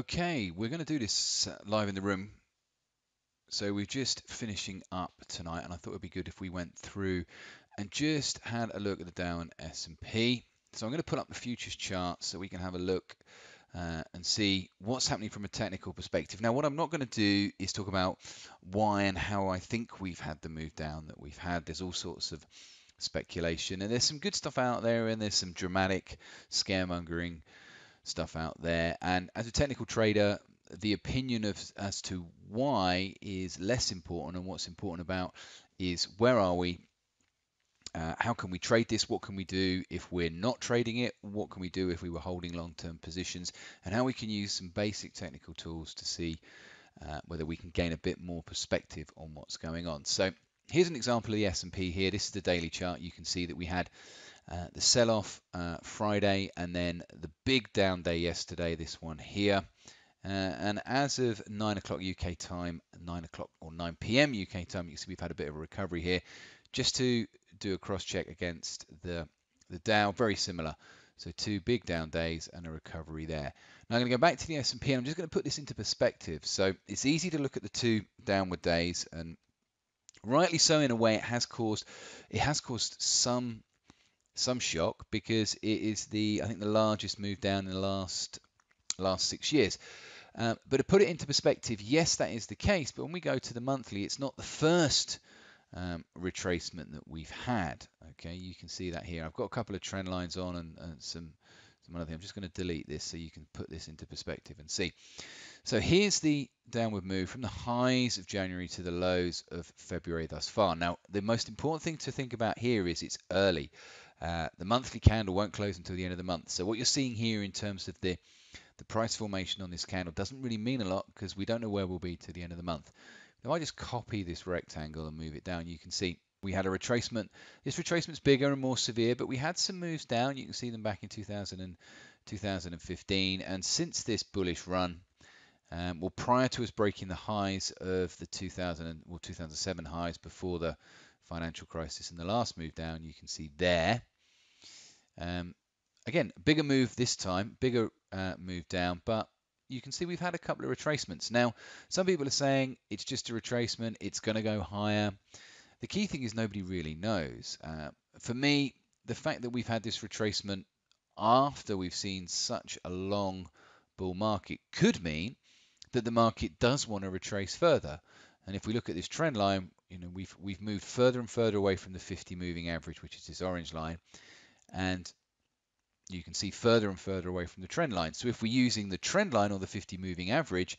Okay, we're going to do this live in the room. So we're just finishing up tonight, and I thought it'd be good if we went through and just had a look at the Dow and S&P. So I'm going to put up the futures chart so we can have a look and see what's happening from a technical perspective. Now, what I'm not going to do is talk about why and how I think we've had the move down that we've had. There's all sorts of speculation, and there's some good stuff out there, and there's some dramatic scaremongering stuff out there. And as a technical trader, the opinion of as to why is less important, and what's important about is where are we, how can we trade this, what can we do if we're not trading it, what can we do if we were holding long-term positions, and how we can use some basic technical tools to see whether we can gain a bit more perspective on what's going on. So here's an example of the S&P here. This is the daily chart. You can see that we had the sell-off Friday, and then the big down day yesterday, this one here. And as of 9 o'clock UK time, 9 o'clock or 9 p.m. UK time, you can see we've had a bit of a recovery here. Just to do a cross-check against the Dow, very similar. So two big down days and a recovery there. Now I'm going to go back to the S&P, and I'm just going to put this into perspective. So it's easy to look at the two downward days, and rightly so in a way, it has caused some shock, because it is I think the largest move down in the last 6 years. But to put it into perspective, yes, that is the case. But when we go to the monthly, it's not the first retracement that we've had. Okay, you can see that here. I've got a couple of trend lines on and some other things. I'm just going to delete this so you can put this into perspective and see. So here's the downward move from the highs of January to the lows of February thus far. Now, the most important thing to think about here is it's early. The monthly candle won't close until the end of the month. So what you're seeing here in terms of the price formation on this candle doesn't really mean a lot, because we don't know where we'll be to the end of the month. If I just copy this rectangle and move it down, you can see we had a retracement. This retracement's bigger and more severe, but we had some moves down. You can see them back in 2015. And since this bullish run, well, prior to us breaking the highs of the 2007 highs before the financial crisis and the last move down, you can see there. Again, bigger move this time, bigger move down, but you can see we've had a couple of retracements. Now, some people are saying it's just a retracement, it's going to go higher. The key thing is nobody really knows. For me, the fact that we've had this retracement after we've seen such a long bull market could mean that the market does want to retrace further. And if we look at this trend line, you know, we've moved further and further away from the 50 moving average, which is this orange line, and you can see further and further away from the trend line. So if we're using the trend line or the 50 moving average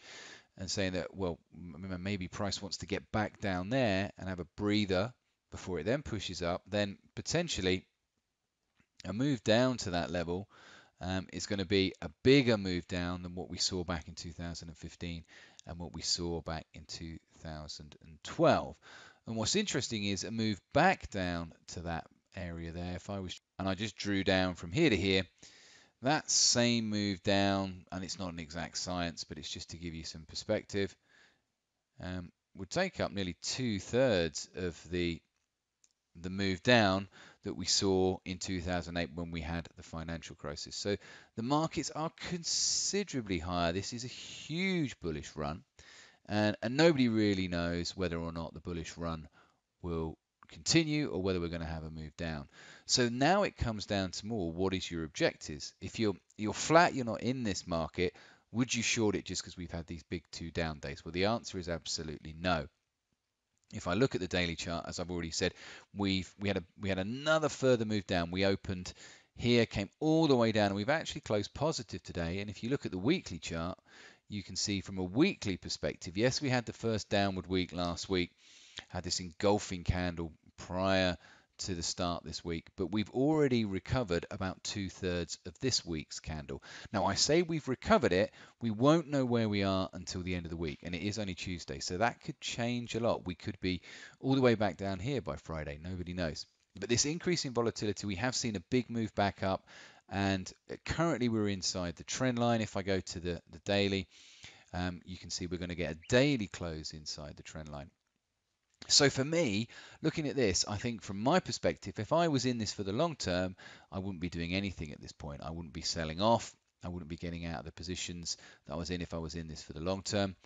and saying that, well, maybe price wants to get back down there and have a breather before it then pushes up, then potentially a move down to that level is going to be a bigger move down than what we saw back in 2015 and what we saw back in 2012. And what's interesting is a move back down to that area there. If I was, and I just drew down from here to here, that same move down, and it's not an exact science, but it's just to give you some perspective, would take up nearly 2/3 of the move down that we saw in 2008 when we had the financial crisis. So the markets are considerably higher. This is a huge bullish run, and nobody really knows whether or not the bullish run will continue or whether we're going to have a move down. So now it comes down to more, what is your objectives? If you're flat, you're not in this market, would you short it just because we've had these big two down days? Well, the answer is absolutely no. If I look at the daily chart, as I've already said, we had another further move down. We opened here, came all the way down, and we've actually closed positive today. And if you look at the weekly chart, you can see from a weekly perspective, yes, we had the first downward week last week, had this engulfing candle prior to the start this week, but we've already recovered about 2/3 of this week's candle. Now, I say we've recovered it, we won't know where we are until the end of the week, and it is only Tuesday, so that could change a lot. We could be all the way back down here by Friday, nobody knows. But this increase in volatility, we have seen a big move back up, and currently we're inside the trend line. If I go to the daily, you can see we're going to get a daily close inside the trend line. So for me, looking at this, I think from my perspective, if I was in this for the long term, I wouldn't be doing anything at this point. I wouldn't be selling off. I wouldn't be getting out of the positions that I was in if I was in this for the long term.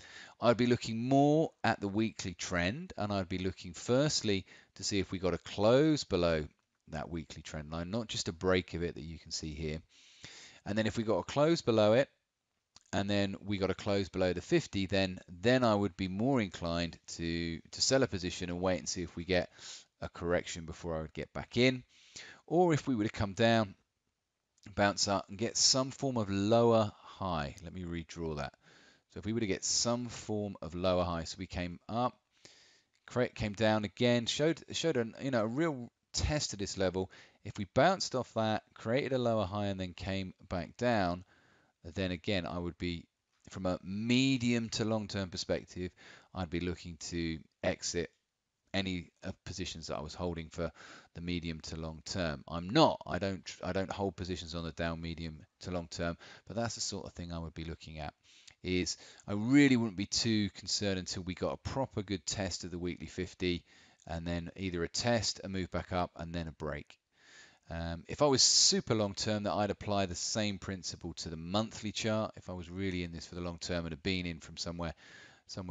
I'd be looking more at the weekly trend, and I'd be looking firstly to see if we got a close below that weekly trend line, not just a break of it that you can see here. And then if we got a close below it, and then we got a close below the 50, then I would be more inclined to sell a position and wait and see if we get a correction before I would get back in. Or if we were to come down, bounce up and get some form of lower high. Let me redraw that. So if we were to get some form of lower high, so we came up, came down again, showed a real test of this level. If we bounced off that, created a lower high, and then came back down, then again I would be, from a medium to long-term perspective, I'd be looking to exit any positions that I was holding for the medium to long term. I don't hold positions on the down medium to long term, but that's the sort of thing I would be looking at. Is I really wouldn't be too concerned until we got a proper good test of the weekly 50, and then either a test, a move back up, and then a break. If I was super long term, that I'd apply the same principle to the monthly chart. If I was really in this for the long term and had been in from somewhere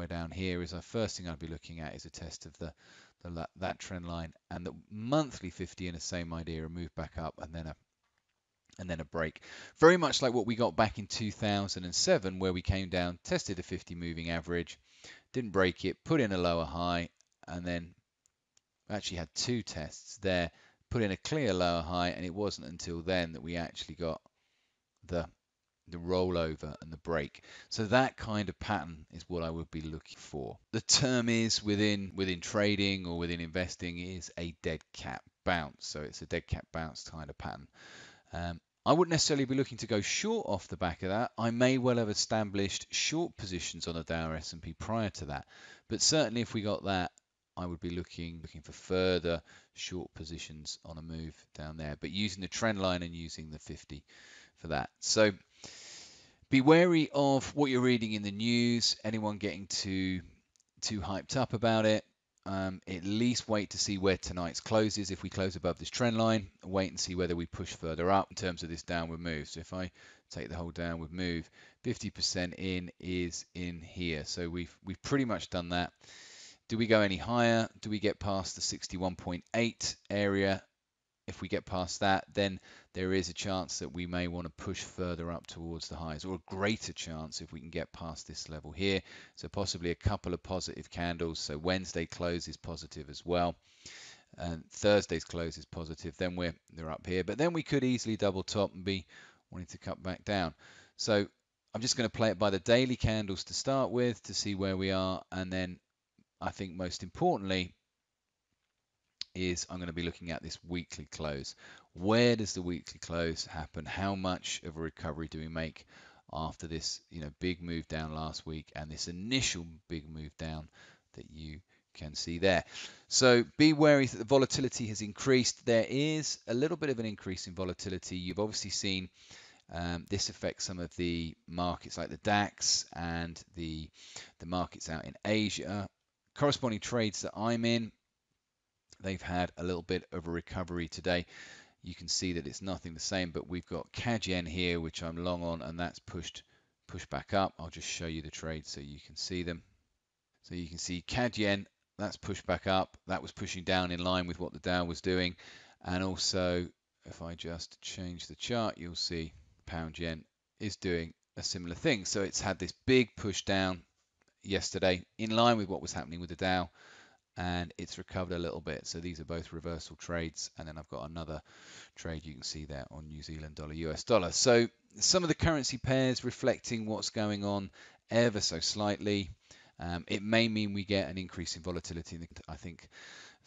down here, is the first thing I'd be looking at is a test of that trend line, and the monthly 50 in the same idea, a move back up and then a break. Very much like what we got back in 2007, where we came down, tested a 50 moving average, didn't break it, put in a lower high, and then actually had two tests there, put in a clear lower high, and it wasn't until then that we actually got the rollover and the break. So that kind of pattern is what I would be looking for. The term is within trading or within investing is a dead cat bounce. So it's a dead cat bounce kind of pattern. I wouldn't necessarily be looking to go short off the back of that. I may well have established short positions on the Dow or S&P prior to that, but certainly if we got that, I would be looking for further short positions on a move down there, but using the trend line and using the 50 for that. So be wary of what you're reading in the news, anyone getting too hyped up about it. At least wait to see where tonight's close is. If we close above this trend line, wait and see whether we push further up in terms of this downward move. So if I take the whole downward move, 50% in is in here. So we've pretty much done that. Do we go any higher? Do we get past the 61.8 area? If we get past that, then there is a chance that we may want to push further up towards the highs, or a greater chance if we can get past this level here. So possibly a couple of positive candles. So Wednesday close is positive as well, and Thursday's close is positive. Then they're up here, but then we could easily double top and be wanting to cut back down. So I'm just going to play it by the daily candles to start with to see where we are, and then I think most importantly is I'm going to be looking at this weekly close. Where does the weekly close happen? How much of a recovery do we make after this, big move down last week and this initial big move down that you can see there? So be wary that the volatility has increased. There is a little bit of an increase in volatility. You've obviously seen this affects some of the markets like the DAX and the markets out in Asia. Corresponding trades that I'm in, they've had a little bit of a recovery today. You can see that it's nothing the same, but we've got CAD yen here, which I'm long on, and that's pushed back up. I'll just show you the trades so you can see them. So you can see CAD yen, that's pushed back up. That was pushing down in line with what the Dow was doing. And also, if I just change the chart, you'll see pound yen is doing a similar thing. So it's had this big push down yesterday in line with what was happening with the Dow, and it's recovered a little bit. So these are both reversal trades, and then I've got another trade you can see there on New Zealand dollar, US dollar. So some of the currency pairs reflecting what's going on ever so slightly. It may mean we get an increase in volatility. I think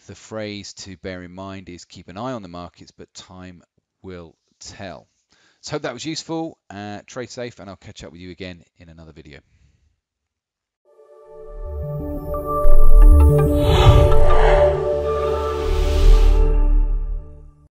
the phrase to bear in mind is keep an eye on the markets, but time will tell. So hope that was useful. Trade safe, and I'll catch up with you again in another video.